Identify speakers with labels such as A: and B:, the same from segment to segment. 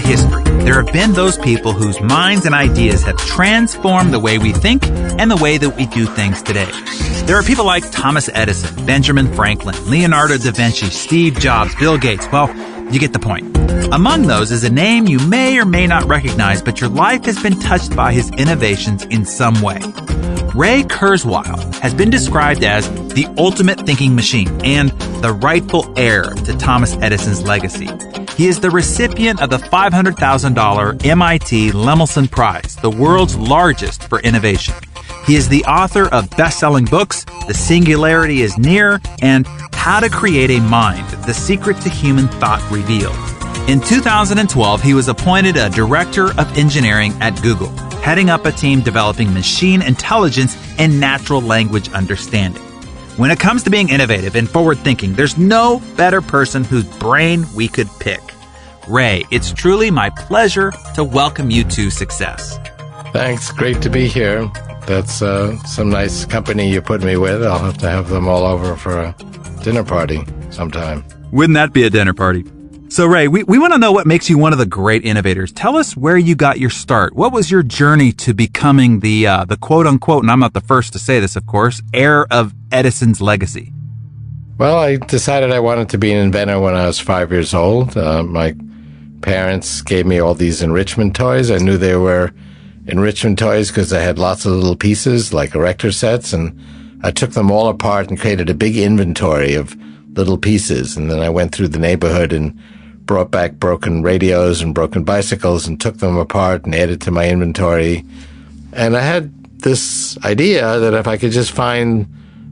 A: history, there have been those people whose minds and ideas have transformed the way we think and the way that we do things today. There are people like Thomas Edison, Benjamin Franklin, Leonardo da Vinci, Steve Jobs, Bill Gates. Well, you get the point. Among those is a name you may or may not recognize, but your life has been touched by his innovations in some way. Ray Kurzweil has been described as the ultimate thinking machine and the rightful heir to Thomas Edison's legacy. He is the recipient of the $500,000 MIT Lemelson Prize, the world's largest for innovation. He is the author of best-selling books, The Singularity is Near, and How to Create a Mind, The Secret to Human Thought Revealed. In 2012, he was appointed a director of engineering at Google, heading up a team developing machine intelligence and natural language understanding. When it comes to being innovative and forward-thinking, there's no better person whose brain we could pick. Ray, it's truly my pleasure to welcome you to Success.
B: Thanks. Great to be here. That's some nice company you put me with. I'll have to have them all over for a dinner party sometime.
A: Wouldn't that be a dinner party? So, Ray, we want to know what makes you one of the great innovators. Tell us where you got your start. What was your journey to becoming the quote-unquote, and I'm not the first to say this, of course, heir of Edison's legacy?
B: Well, I decided I wanted to be an inventor when I was 5 years old. My parents gave me all these enrichment toys. I knew they were enrichment toys because I had lots of little pieces like erector sets, and I took them all apart and created a big inventory of little pieces. And then I went through the neighborhood and brought back broken radios and broken bicycles and took them apart and added to my inventory. And I had this idea that if I could just find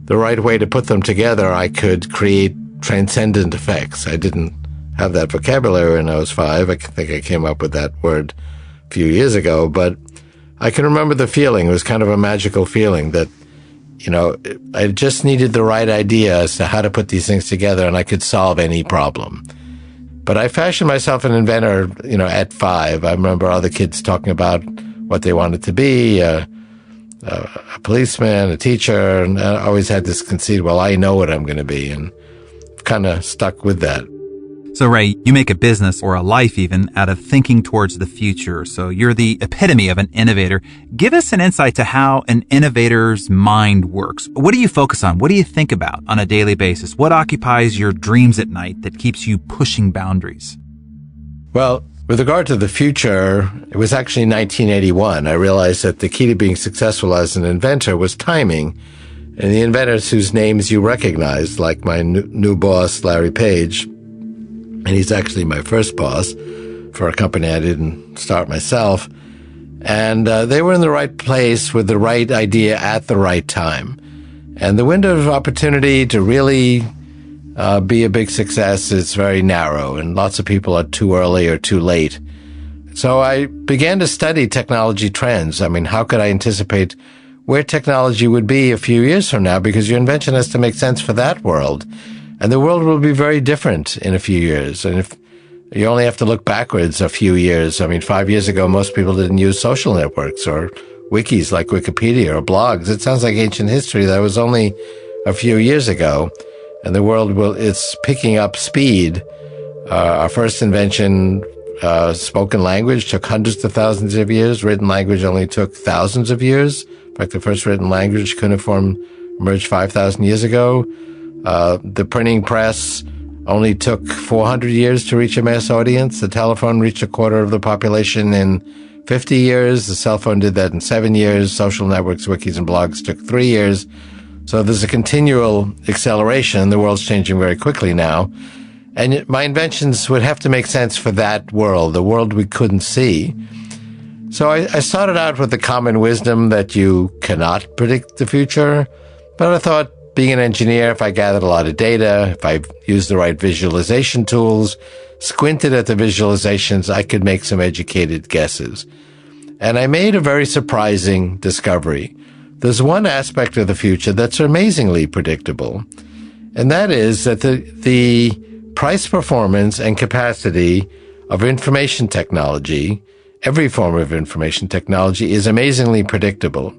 B: the right way to put them together, I could create transcendent effects. I didn't have that vocabulary when I was 5. I think I came up with that word a few years ago, but I can remember the feeling. It was kind of a magical feeling that, you know, I just needed the right idea as to how to put these things together and I could solve any problem. But I fashioned myself an inventor, you know, at 5. I remember other kids talking about what they wanted to be, a policeman, a teacher, and I always had this conceit, well, I know what I'm going to be, and kind of stuck with that.
A: So, Ray, you make a business or a life even out of thinking towards the future. So you're the epitome of an innovator. Give us an insight to how an innovator's mind works. What do you focus on? What do you think about on a daily basis? What occupies your dreams at night that keeps you pushing boundaries?
B: Well, with regard to the future, it was actually 1981. I realized that the key to being successful as an inventor was timing. And the inventors whose names you recognize, like my new boss, Larry Page, and he's actually my first boss for a company I didn't start myself. And they were in the right place with the right idea at the right time. And the window of opportunity to really be a big success is very narrow, and lots of people are too early or too late. So I began to study technology trends. I mean, how could I anticipate where technology would be a few years from now? Because your invention has to make sense for that world. And the world will be very different in a few years. And if you only have to look backwards a few years, I mean, 5 years ago, most people didn't use social networks or wikis like Wikipedia or blogs. It sounds like ancient history. That was only a few years ago. And the world it's picking up speed. Our first invention, spoken language, took hundreds of thousands of years. Written language only took thousands of years. In fact, the first written language, cuneiform, emerged 5,000 years ago. The printing press only took 400 years to reach a mass audience. The telephone reached a quarter of the population in 50 years. The cell phone did that in 7 years. Social networks, wikis, and blogs took 3 years. So there's a continual acceleration. The world's changing very quickly now. And my inventions would have to make sense for that world, the world we couldn't see. So I started out with the common wisdom that you cannot predict the future. But I thought, being an engineer, if I gathered a lot of data, if I used the right visualization tools, squinted at the visualizations, I could make some educated guesses. And I made a very surprising discovery. There's one aspect of the future that's amazingly predictable, and that is that the price, performance, and capacity of information technology, every form of information technology, is amazingly predictable.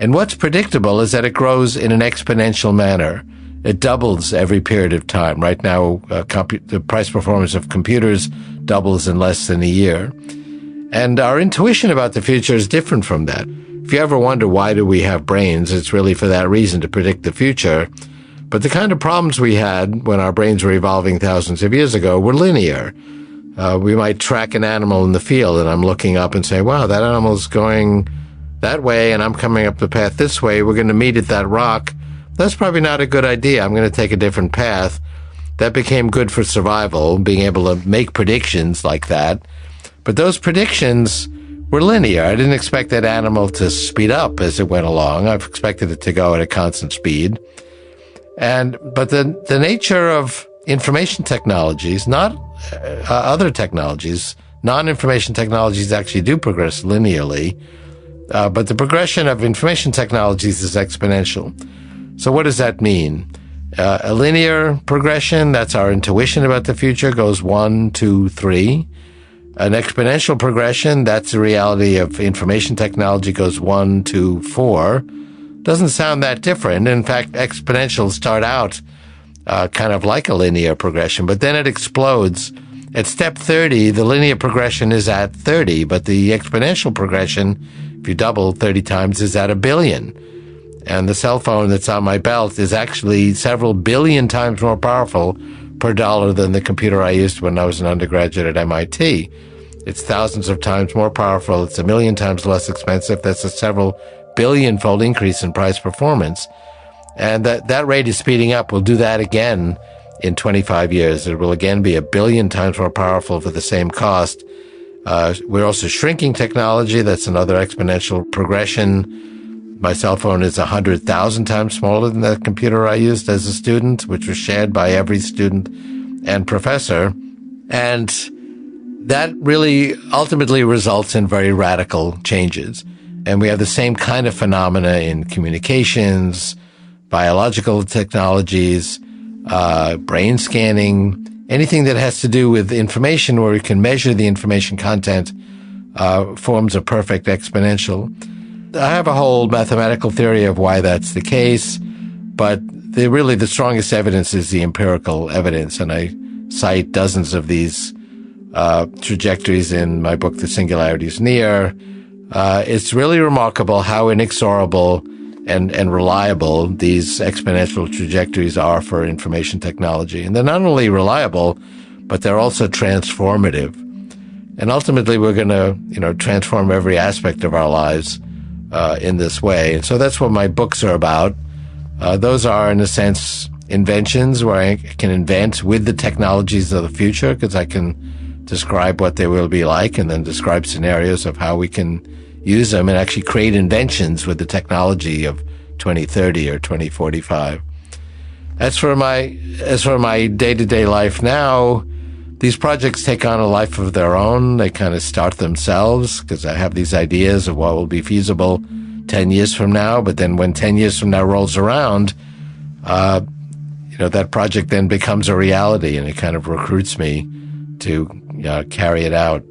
B: And what's predictable is that it grows in an exponential manner. it doubles every period of time. Right now, the price performance of computers doubles in less than a year. And our intuition about the future is different from that. If you ever wonder why do we have brains, it's really for that reason, to predict the future. But the kind of problems we had when our brains were evolving thousands of years ago were linear. We might track an animal in the field, and I'm looking up and say, wow, that animal's going that way, and I'm coming up the path this way. We're going to meet at that rock. That's probably not a good idea. I'm going to take a different path. That became good for survival, being able to make predictions like that. But those predictions were linear. I didn't expect that animal to speed up as it went along. I've expected it to go at a constant speed. But the nature of information technologies, not other technologies, non-information technologies actually do progress linearly, but the progression of information technologies is exponential. So what does that mean? A linear progression, that's our intuition about the future, goes 1, 2, 3. An exponential progression, that's the reality of information technology, goes 1, 2, 4. Doesn't sound that different. In fact, exponentials start out kind of like a linear progression, but then it explodes. At step 30, the linear progression is at 30, but the exponential progression, if you double 30 times, is at 1 billion. And the cell phone that's on my belt is actually several billion times more powerful per dollar than the computer I used when I was an undergraduate at MIT. It's thousands of times more powerful. It's 1 million times less expensive. That's a several billion-fold increase in price performance. And that rate is speeding up. We'll do that again in 25 years. It will again be 1 billion times more powerful for the same cost. We're also shrinking technology. That's another exponential progression. My cell phone is 100,000 times smaller than the computer I used as a student, which was shared by every student and professor. And that really ultimately results in very radical changes. And we have the same kind of phenomena in communications, biological technologies, brain scanning, anything that has to do with information where we can measure the information content forms a perfect exponential. I have a whole mathematical theory of why that's the case, but the strongest evidence is the empirical evidence, and I cite dozens of these trajectories in my book, The Singularity is Near. It's really remarkable how inexorable and reliable these exponential trajectories are for information technology. And they're not only reliable, but they're also transformative. And ultimately, we're going to, transform every aspect of our lives in this way. And so that's what my books are about. Those are, in a sense, inventions where I can invent with the technologies of the future, because I can describe what they will be like and then describe scenarios of how we can use them and actually create inventions with the technology of 2030 or 2045. As for my day-to-day life now, these projects take on a life of their own. They kind of start themselves because I have these ideas of what will be feasible 10 years from now. But then when 10 years from now rolls around, that project then becomes a reality, and it kind of recruits me to carry it out.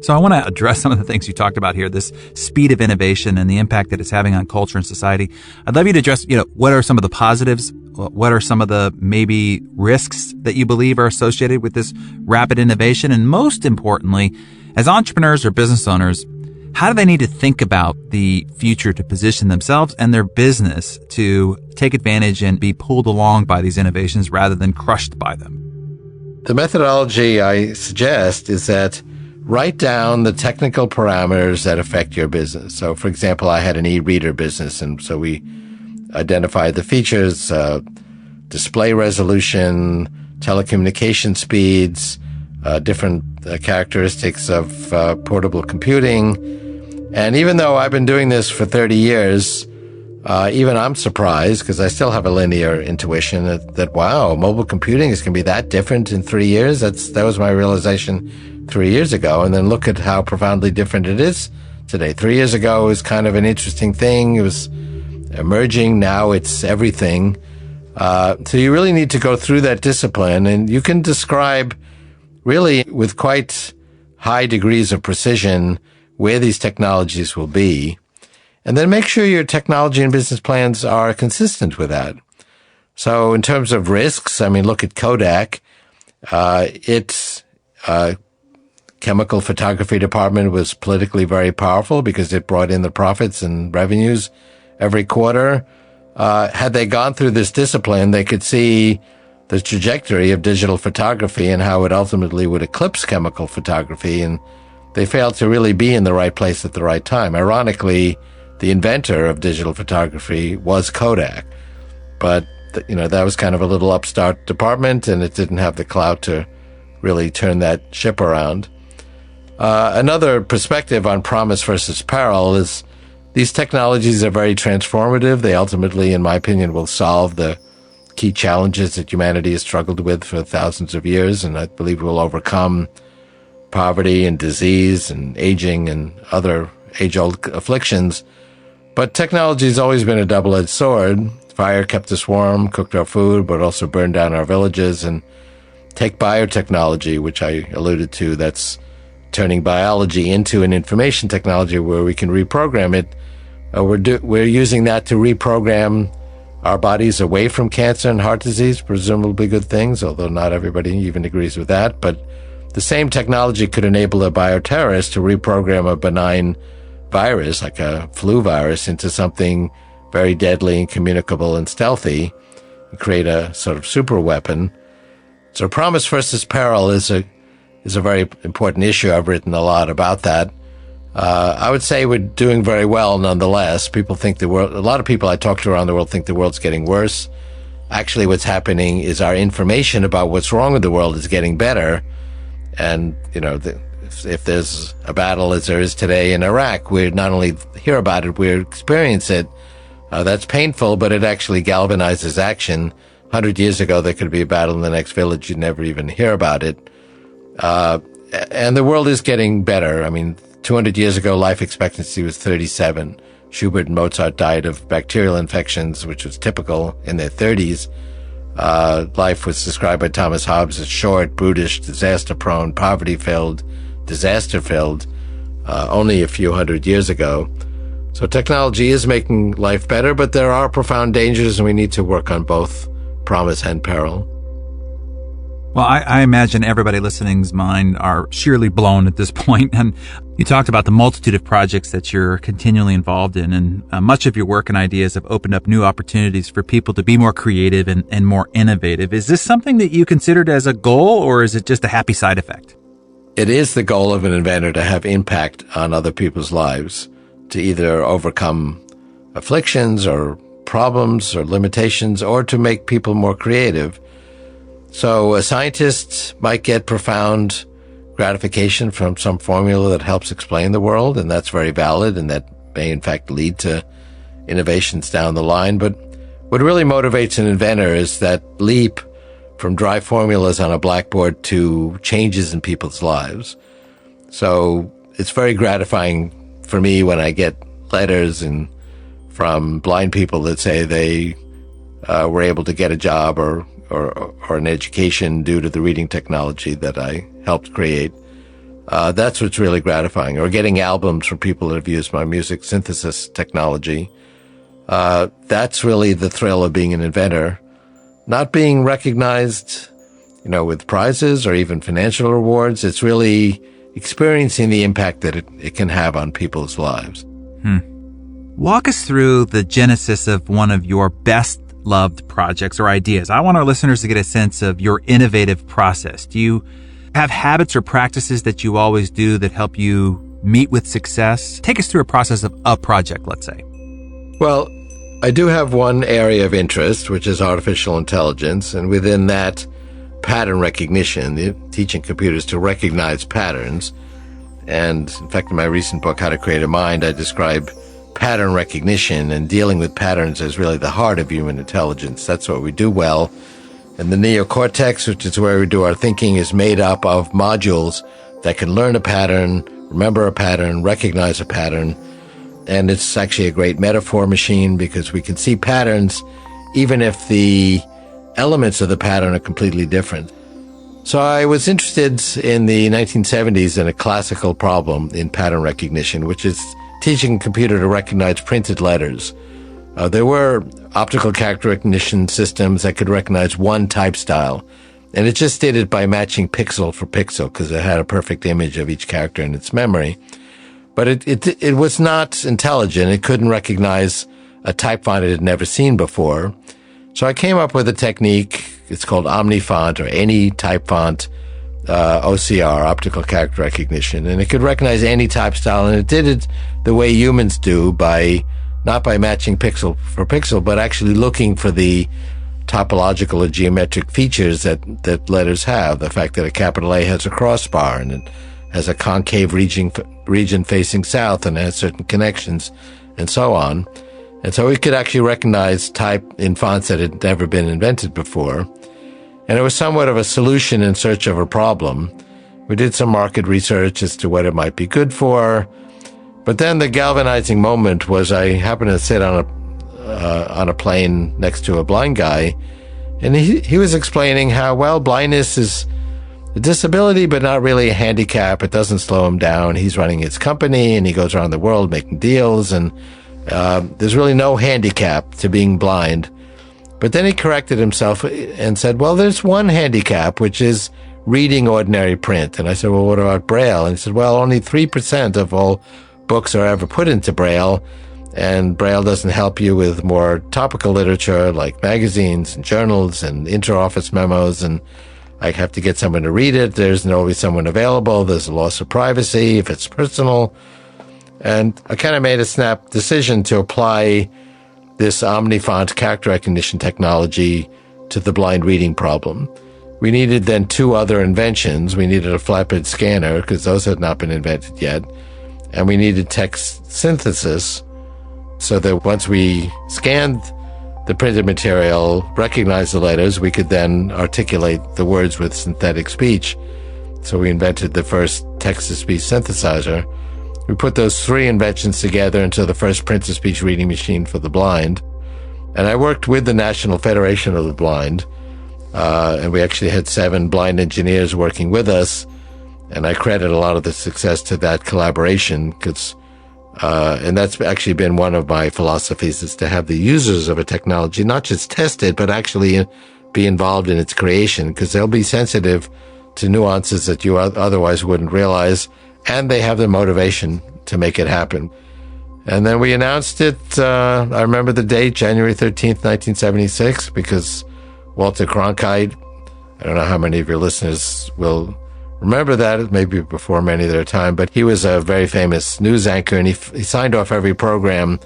A: So I want to address some of the things you talked about here, this speed of innovation and the impact that it's having on culture and society. I'd love you to address, what are some of the positives? What are some of the maybe risks that you believe are associated with this rapid innovation? And most importantly, as entrepreneurs or business owners, how do they need to think about the future to position themselves and their business to take advantage and be pulled along by these innovations rather than crushed by them?
B: The methodology I suggest is that write down the technical parameters that affect your business. So, for example, I had an e-reader business, and so we identified the features, display resolution, telecommunication speeds, different characteristics of portable computing. And even though I've been doing this for 30 years, even I'm surprised, because I still have a linear intuition that wow, mobile computing is going to be that different in 3 years. That was my realization 3 years ago. And then look at how profoundly different it is today. 3 years ago, it was kind of an interesting thing. It was emerging. Now it's everything. So you really need to go through that discipline, and you can describe really with quite high degrees of precision where these technologies will be. And then make sure your technology and business plans are consistent with that. So in terms of risks, I mean, look at Kodak. Its chemical photography department was politically very powerful because it brought in the profits and revenues every quarter. Had they gone through this discipline, they could see the trajectory of digital photography and how it ultimately would eclipse chemical photography. And they failed to really be in the right place at the right time. Ironically, the inventor of digital photography was Kodak. But, that was kind of a little upstart department, and it didn't have the clout to really turn that ship around. Another perspective on promise versus peril is these technologies are very transformative. They ultimately, in my opinion, will solve the key challenges that humanity has struggled with for thousands of years, and I believe we'll overcome poverty and disease and aging and other age-old afflictions. But technology has always been a double-edged sword. Fire kept us warm, cooked our food, but also burned down our villages. And take biotechnology, which I alluded to, that's turning biology into an information technology where we can reprogram it. We're using that to reprogram our bodies away from cancer and heart disease, presumably good things, although not everybody even agrees with that. But the same technology could enable a bioterrorist to reprogram a benign virus, like a flu virus, into something very deadly and communicable and stealthy, and create a sort of super weapon. So promise versus peril is a very important issue. I've written a lot about that. I would say we're doing very well nonetheless. A lot of people I talk to around the world think the world's getting worse. Actually, what's happening is our information about what's wrong with the world is getting better. And, if there's a battle as there is today in Iraq, we not only hear about it, we experience it. That's painful, but it actually galvanizes action. 100 years ago, there could be a battle in the next village. You'd never even hear about it. And the world is getting better. I mean, 200 years ago, life expectancy was 37. Schubert and Mozart died of bacterial infections, which was typical in their 30s. Life was described by Thomas Hobbes as short, brutish, disaster-prone, poverty-filled, disaster-filled, only a few hundred years ago. So technology is making life better, but there are profound dangers, and we need to work on both promise and peril.
A: Well, I imagine everybody listening's mind are sheerly blown at this point. And you talked about the multitude of projects that you're continually involved in, and much of your work and ideas have opened up new opportunities for people to be more creative and more innovative. Is this something that you considered as a goal, or is it just a happy side effect?
B: It is the goal of an inventor to have impact on other people's lives, to either overcome afflictions or problems or limitations, or to make people more creative. So a scientist might get profound gratification from some formula that helps explain the world, and that's very valid, and that may in fact lead to innovations down the line. But what really motivates an inventor is that leap from dry formulas on a blackboard to changes in people's lives. So it's very gratifying for me when I get letters from blind people that say they were able to get a job or an education due to the reading technology that I helped create. That's what's really gratifying. Or getting albums from people that have used my music synthesis technology. That's really the thrill of being an inventor. Not being recognized, with prizes or even financial rewards. It's really experiencing the impact that it can have on people's lives.
A: Walk us through the genesis of one of your best loved projects or ideas. I want our listeners to get a sense of your innovative process. Do you have habits or practices that you always do that help you meet with success? Take us through a process of a project, let's say.
B: Well, I do have one area of interest, which is artificial intelligence, and within that, pattern recognition, teaching computers to recognize patterns. And in fact, in my recent book, How to Create a Mind, I describe pattern recognition and dealing with patterns as really the heart of human intelligence. That's what we do well. And the neocortex, which is where we do our thinking, is made up of modules that can learn a pattern, remember a pattern, recognize a pattern. And it's actually a great metaphor machine because we can see patterns even if the elements of the pattern are completely different. So I was interested in the 1970s in a classical problem in pattern recognition, which is teaching a computer to recognize printed letters. There were optical character recognition systems that could recognize one type style, and it just did it by matching pixel for pixel because it had a perfect image of each character in its memory. But it was not intelligent. It couldn't recognize a type font it had never seen before. So I came up with a technique. It's called omnifont, or any type font, OCR, optical character recognition. And it could recognize any type style, and it did it the way humans do, not by matching pixel for pixel, but actually looking for the topological or geometric features that letters have. The fact that a capital A has a crossbar and it has a concave region facing south and has certain connections and so on. And so we could actually recognize type in fonts that had never been invented before. And it was somewhat of a solution in search of a problem. We did some market research as to what it might be good for. But then the galvanizing moment was I happened to sit on a plane next to a blind guy, and he was explaining how, well, blindness is a disability, but not really a handicap. It doesn't slow him down. He's running his company, and he goes around the world making deals, and there's really no handicap to being blind. But then he corrected himself and said, well, there's one handicap, which is reading ordinary print. And I said, well, what about Braille? And he said, well, only 3% of all books are ever put into Braille, and Braille doesn't help you with more topical literature like magazines and journals and inter-office memos, and I have to get someone to read it. There's not always someone available. There's a loss of privacy if it's personal. And I kind of made a snap decision to apply this omnifont character recognition technology to the blind reading problem. We needed then two other inventions. We needed a flatbed scanner, because those had not been invented yet. And we needed text synthesis, so that once we scanned the printed material, recognized the letters, we could then articulate the words with synthetic speech. So we invented the first text-to-speech synthesizer. We put those three inventions together into the first print-to-speech reading machine for the blind. And I worked with the National Federation of the Blind, and we actually had 7 blind engineers working with us. And I credit a lot of the success to that collaboration, because, and that's actually been one of my philosophies, is to have the users of a technology not just test it, but actually be involved in its creation, because they'll be sensitive to nuances that you otherwise wouldn't realize, and they have the motivation to make it happen. And then we announced it, I remember the date, January 13th, 1976, because Walter Cronkite, I don't know how many of your listeners will remember that, maybe before many of their time, but he was a very famous news anchor, and he signed off every program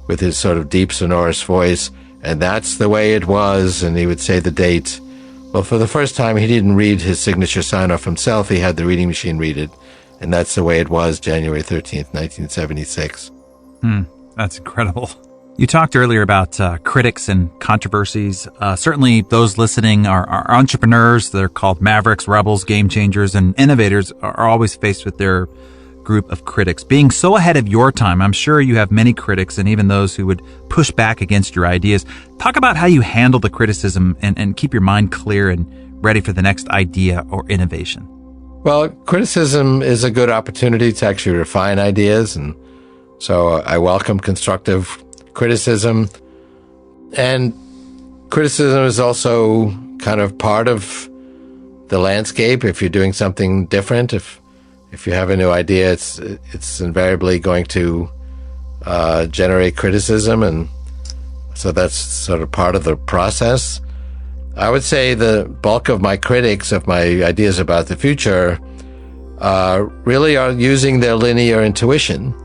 B: with his sort of deep, sonorous voice, and that's the way it was, and he would say the date. Well, for the first time, he didn't read his signature sign-off himself. He had the reading machine read it, and that's the way it was, January 13th, 1976.
A: That's incredible. You talked earlier about critics and controversies. Certainly those listening are entrepreneurs. They're called mavericks, rebels, game changers, and innovators are always faced with their group of critics. Being so ahead of your time, I'm sure you have many critics and even those who would push back against your ideas. Talk about how you handle the criticism and keep your mind clear and ready for the next idea or innovation.
B: Well, criticism is a good opportunity to actually refine ideas, and so I welcome constructive criticism. And criticism is also kind of part of the landscape. If you're doing something different, if you have a new idea, it's invariably going to generate criticism, and so that's sort of part of the process. I would say the bulk of my critics of my ideas about the future really are using their linear intuition.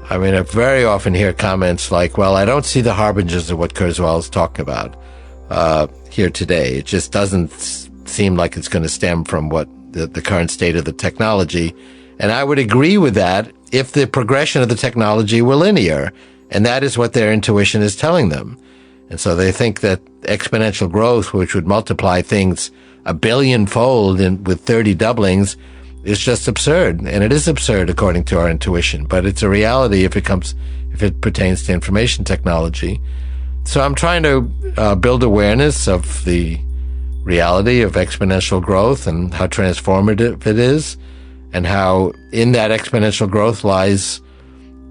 B: I mean, I very often hear comments like, well, I don't see the harbingers of what Kurzweil is talking about here today. It just doesn't seem like it's going to stem from what the current state of the technology. And I would agree with that if the progression of the technology were linear, and that is what their intuition is telling them. And so they think that exponential growth, which would multiply things 1 billion-fold with 30 doublings, is just absurd. And it is absurd according to our intuition, but it's a reality if it pertains to information technology. So I'm trying to build awareness of the reality of exponential growth and how transformative it is, and how in that exponential growth lies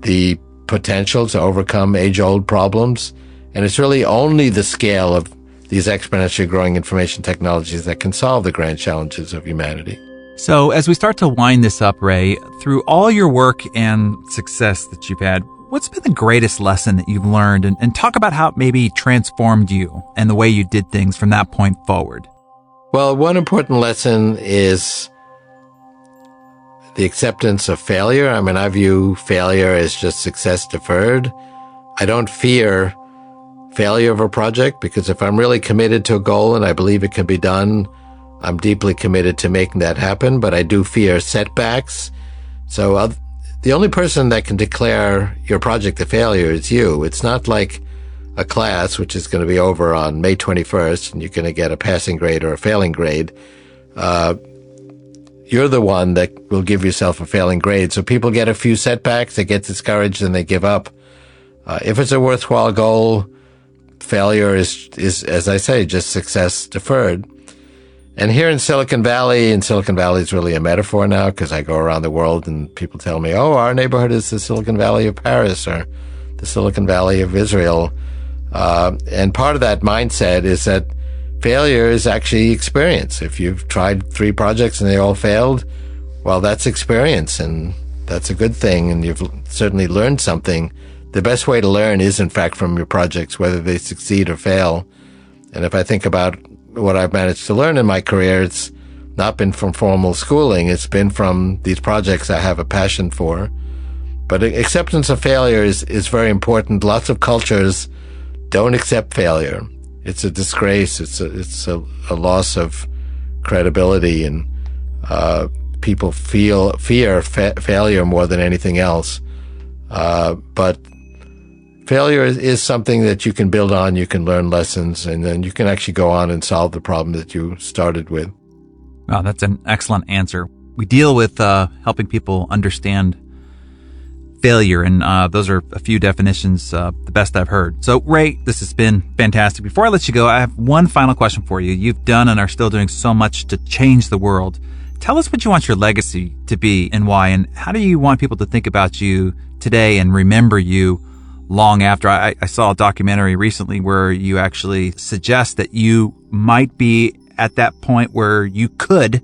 B: the potential to overcome age-old problems. And it's really only the scale of these exponentially growing information technologies that can solve the grand challenges of humanity.
A: So as we start to wind this up, Ray, through all your work and success that you've had, what's been the greatest lesson that you've learned? And talk about how it maybe transformed you and the way you did things from that point forward.
B: Well, one important lesson is the acceptance of failure. I mean, I view failure as just success deferred. I don't fear failure of a project, because if I'm really committed to a goal and I believe it can be done, I'm deeply committed to making that happen. But I do fear setbacks. So the only person that can declare your project a failure is you. It's not like a class, which is going to be over on May 21st, and you're going to get a passing grade or a failing grade. You're the one that will give yourself a failing grade. So people get a few setbacks, they get discouraged, and they give up. If it's a worthwhile goal, failure is, as I say, just success deferred. And here in Silicon Valley, and Silicon Valley is really a metaphor now, because I go around the world and people tell me, oh, our neighborhood is the Silicon Valley of Paris or the Silicon Valley of Israel. And part of that mindset is that failure is actually experience. If you've tried 3 projects and they all failed, well, that's experience, and that's a good thing, and you've certainly learned something. The best way to learn is, in fact, from your projects, whether they succeed or fail. And if I think about what I've managed to learn in my career, it's not been from formal schooling. It's been from these projects I have a passion for. But acceptance of failure is very important. Lots of cultures don't accept failure. It's a disgrace. It's a loss of credibility, and people fear failure more than anything else. But failure is something that you can build on, you can learn lessons, and then you can actually go on and solve the problem that you started with.
A: Wow, that's an excellent answer. We deal with helping people understand failure, and those are a few definitions, the best I've heard. So, Ray, this has been fantastic. Before I let you go, I have one final question for you. You've done and are still doing so much to change the world. Tell us what you want your legacy to be and why, and how do you want people to think about you today and remember you long after? I saw a documentary recently where you actually suggest that you might be at that point where you could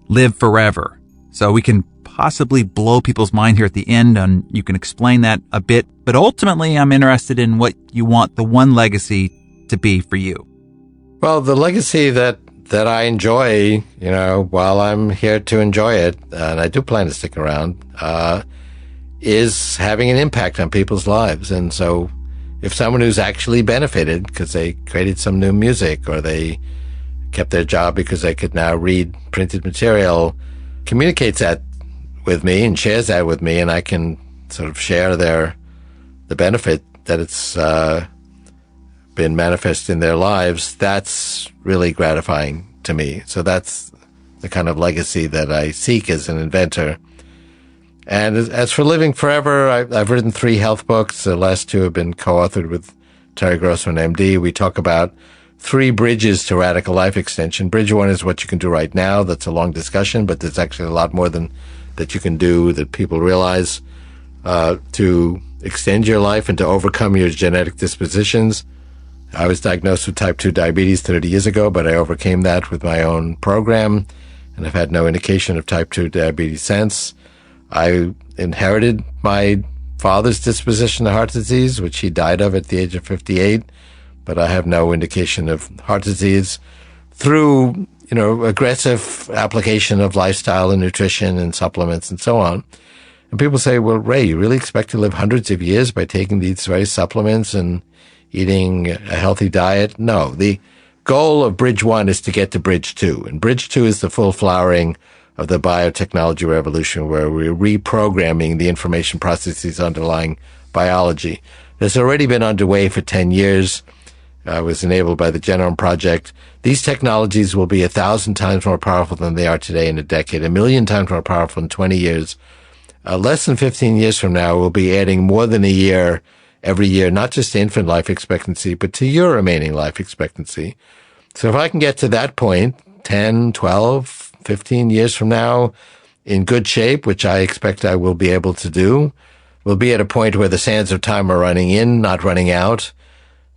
A: live forever. So we can possibly blow people's mind here at the end, and you can explain that a bit. But ultimately, I'm interested in what you want the one legacy to be for you.
B: Well, the legacy that I enjoy, while I'm here to enjoy it, and I do plan to stick around, is having an impact on people's lives. And so if someone who's actually benefited because they created some new music, or they kept their job because they could now read printed material, communicates that with me and shares that with me, and I can sort of share the benefit that it's been manifest in their lives, that's really gratifying to me. So that's the kind of legacy that I seek as an inventor. And as for living forever, I've written 3 health books. The last 2 have been co-authored with Terry Grossman, MD. We talk about 3 bridges to radical life extension. Bridge 1 is what you can do right now. That's a long discussion, but there's actually a lot more than that you can do that people realize to extend your life and to overcome your genetic dispositions. I was diagnosed with type 2 diabetes 30 years ago, but I overcame that with my own program, and I've had no indication of type 2 diabetes since. I inherited my father's disposition to heart disease, which he died of at the age of 58, but I have no indication of heart disease through, aggressive application of lifestyle and nutrition and supplements and so on. And people say, well, Ray, you really expect to live hundreds of years by taking these very supplements and eating a healthy diet? No, the goal of Bridge 1 is to get to Bridge 2. And Bridge 2 is the full flowering of the biotechnology revolution, where we're reprogramming the information processes underlying biology. It's already been underway for 10 years. Was enabled by the Genome Project. These technologies will be 1,000 times more powerful than they are today in a decade, 1,000,000 times more powerful in 20 years. Less than 15 years from now, we'll be adding more than a year every year, not just to infant life expectancy, but to your remaining life expectancy. So if I can get to that point, 10, 12, 15 years from now, in good shape, which I expect I will be able to do, We'll be at a point where the sands of time are running in, not running out.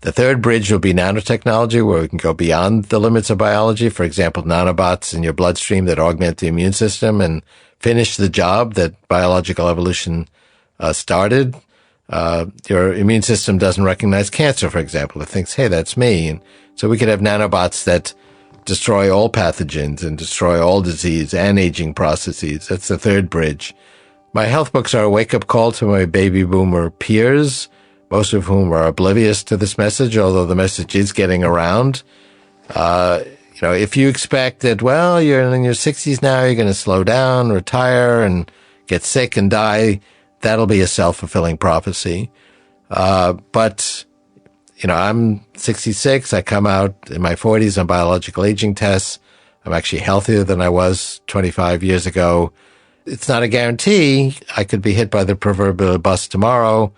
B: The third bridge will be nanotechnology, where we can go beyond the limits of biology. For example, nanobots in your bloodstream that augment the immune system and finish the job that biological evolution started. Your immune system doesn't recognize cancer, for example. It thinks, hey, that's me. And so we could have nanobots that destroy all pathogens and destroy all disease and aging processes. That's the third bridge. My health books are a wake-up call to my baby boomer peers, most of whom are oblivious to this message, although the message is getting around. If you expect that, well, you're in your 60s now, you're going to slow down, retire, and get sick and die, that'll be a self-fulfilling prophecy. But I'm 66. I come out in my 40s on biological aging tests. I'm actually healthier than I was 25 years ago. It's not a guarantee. I could be hit by the proverbial bus tomorrow,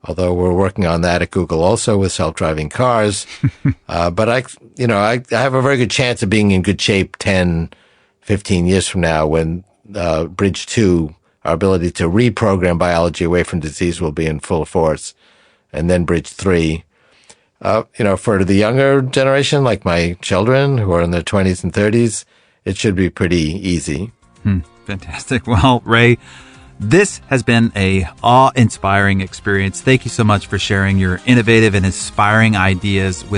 B: although we're working on that at Google also with self-driving cars. But I have a very good chance of being in good shape 10, 15 years from now when Bridge 2, our ability to reprogram biology away from disease, will be in full force. And then Bridge 3, for the younger generation, like my children who are in their 20s and 30s, it should be pretty easy.
A: Fantastic. Well, Ray, this has been a awe-inspiring experience. Thank you so much for sharing your innovative and inspiring ideas with